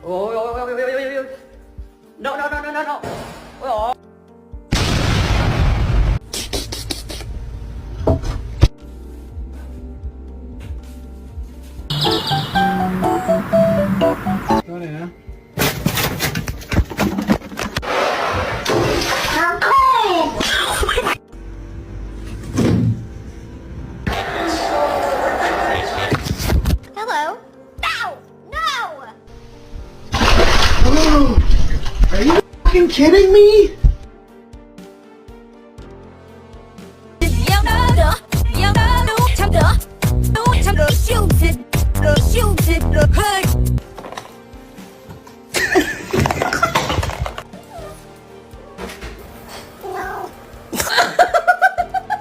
Ôi ôi ôi ôi ôi ôi ôi. No no no no no no. Ôi ôi. Cái này nè. Hello? No! No! Are you fucking kidding me?